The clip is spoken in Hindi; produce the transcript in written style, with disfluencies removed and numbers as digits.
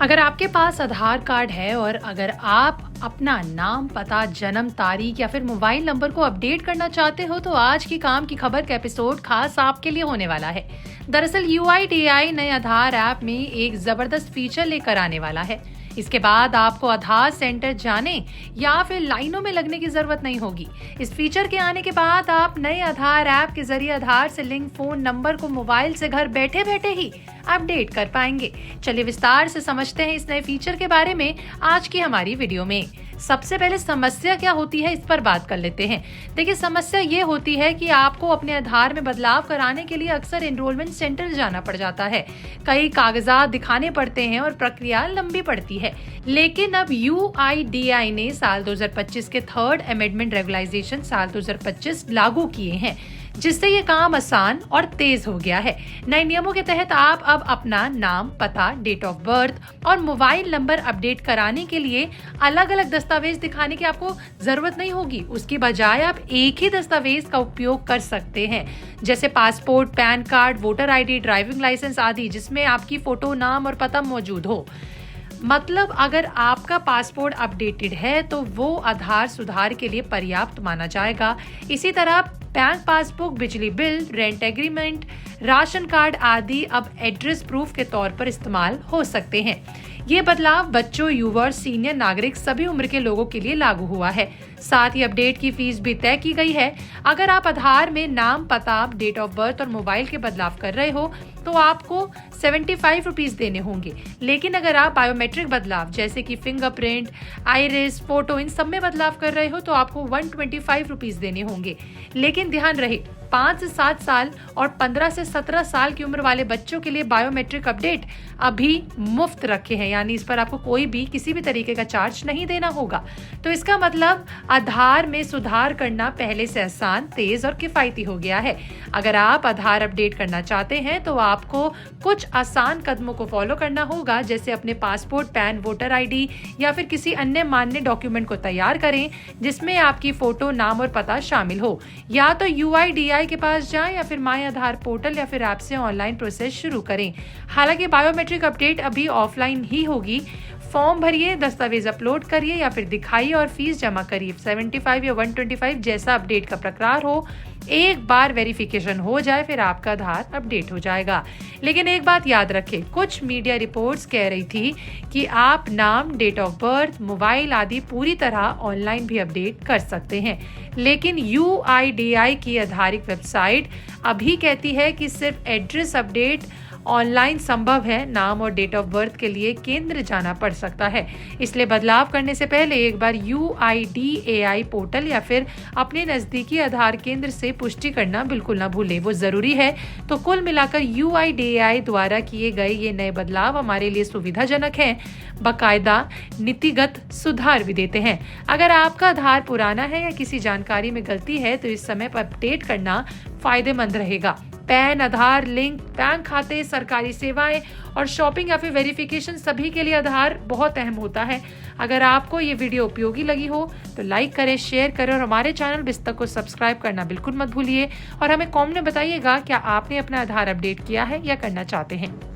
अगर आपके पास आधार कार्ड है और अगर आप अपना नाम, पता, जन्म तारीख या फिर मोबाइल नंबर को अपडेट करना चाहते हो तो आज की काम की खबर का एपिसोड खास आपके लिए होने वाला है। दरअसल यूआईडीएआई नए आधार ऐप में एक जबरदस्त फीचर लेकर आने वाला है। इसके बाद आपको आधार सेंटर जाने या फिर लाइनों में लगने की जरूरत नहीं होगी। इस फीचर के आने के बाद आप नए आधार ऐप के जरिए आधार से लिंक फोन नंबर को मोबाइल से घर बैठे बैठे ही अपडेट कर पाएंगे। चलिए विस्तार से समझते हैं इस नए फीचर के बारे में आज की हमारी वीडियो में। सबसे पहले समस्या क्या होती है इस पर बात कर लेते हैं। देखिए, समस्या ये होती है कि आपको अपने आधार में बदलाव कराने के लिए अक्सर एनरोलमेंट सेंटर जाना पड़ जाता है। कई कागजात दिखाने पड़ते हैं और प्रक्रिया लंबी पड़ती है। लेकिन अब यूआईडीएआई ने साल 2025 के थर्ड अमेंडमेंट रेगुलाइजेशन साल 2025 लागू किए हैं, जिससे ये काम आसान और तेज हो गया है। नए नियमों के तहत आप अब अपना नाम, पता, डेट ऑफ बर्थ और मोबाइल नंबर अपडेट कराने के लिए अलग अलग दस्तावेज दिखाने की आपको जरूरत नहीं होगी। उसकी बजाय आप एक ही दस्तावेज का उपयोग कर सकते हैं, जैसे passport, PAN card, voter ID, driving licence आदि, जिसमें आपकी फोटो, नाम और पता मौजूद हो। मतलब अगर आपका पासपोर्ट अपडेटेड है तो वो आधार सुधार के लिए पर्याप्त माना जाएगा। इसी तरह बैंक पासबुक, बिजली bill, rent agreement, ration card आदि अब एड्रेस प्रूफ के तौर पर इस्तेमाल हो सकते हैं। ये बदलाव बच्चों, युवा और सीनियर नागरिक सभी उम्र के लोगों के लिए लागू हुआ है। साथ ही अपडेट की फीस भी तय की गई है। अगर आप आधार में नाम, पता, डेट ऑफ बर्थ और मोबाइल के बदलाव कर रहे हो तो आपको 75 रुपीज देने होंगे। लेकिन अगर आप बायोमेट्रिक बदलाव जैसे कि फिंगरप्रिंट, आइरिस, फोटो, इन सब में बदलाव कर रहे हो तो आपको 125 रुपीज देने होंगे। लेकिन ध्यान रहे, 5 से 7 साल और 15 से 17 साल की उम्र वाले बच्चों के लिए बायोमेट्रिक अपडेट अभी मुफ्त रखे हैं, यानी इस पर आपको कोई भी किसी भी तरीके का चार्ज नहीं देना होगा। तो इसका मतलब आधार में सुधार करना पहले से आसान, तेज और किफायती हो गया है। अगर आप आधार अपडेट करना चाहते हैं तो आपको कुछ आसान कदमों को फॉलो करना होगा, जैसे अपने पासपोर्ट, पैन, वोटर आईडी या फिर किसी अन्य मान्य डॉक्यूमेंट को तैयार करें जिसमें आपकी फोटो, नाम और पता शामिल हो। या तो यूआईडीएआई के पास जाएं या फिर माई आधार पोर्टल या फिर ऐप से ऑनलाइन प्रोसेस शुरू करें। हालांकि बायोमेट्रिक अपडेट अभी ऑफलाइन ही होगी। फॉर्म भरिए, दस्तावेज अपलोड करिए या फिर दिखाइए और फीस जमा करिए। 75 या 125 जैसा अपडेट का प्रकार हो, एक बार वेरिफिकेशन हो जाए फिर आपका आधार अपडेट हो जाएगा। लेकिन एक बात याद रखें, कुछ मीडिया रिपोर्ट्स कह रही थी कि आप नाम, डेट ऑफ बर्थ, मोबाइल आदि पूरी तरह ऑनलाइन भी अपडेट कर सकते हैं। लेकिन यूआईडीएआई की आधारित वेबसाइट अभी कहती है कि सिर्फ एड्रेस अपडेट ऑनलाइन संभव है। नाम और डेट ऑफ बर्थ के लिए केंद्र जाना पड़ सकता है। इसलिए बदलाव करने से पहले एक बार यूआईडीएआई पोर्टल या फिर अपने नजदीकी आधार केंद्र से पुष्टि करना बिल्कुल ना भूलें, वो जरूरी है। तो कुल मिलाकर यूआईडीएआई द्वारा किए गए ये नए बदलाव हमारे लिए सुविधाजनक हैं, बाकायदा नीतिगत सुधार भी देते हैं। अगर आपका आधार पुराना है या किसी जानकारी में गलती है तो इस समय पर अपडेट करना फायदेमंद रहेगा। पैन, आधार लिंक, बैंक खाते, सरकारी सेवाएं और शॉपिंग या फिर वेरिफिकेशन, सभी के लिए आधार बहुत अहम होता है। अगर आपको ये वीडियो उपयोगी लगी हो तो लाइक करें, शेयर करें और हमारे चैनल बिस्तक को सब्सक्राइब करना बिल्कुल मत भूलिए। और हमें कमेंट में बताइएगा क्या आपने अपना आधार अपडेट किया है या करना चाहते हैं।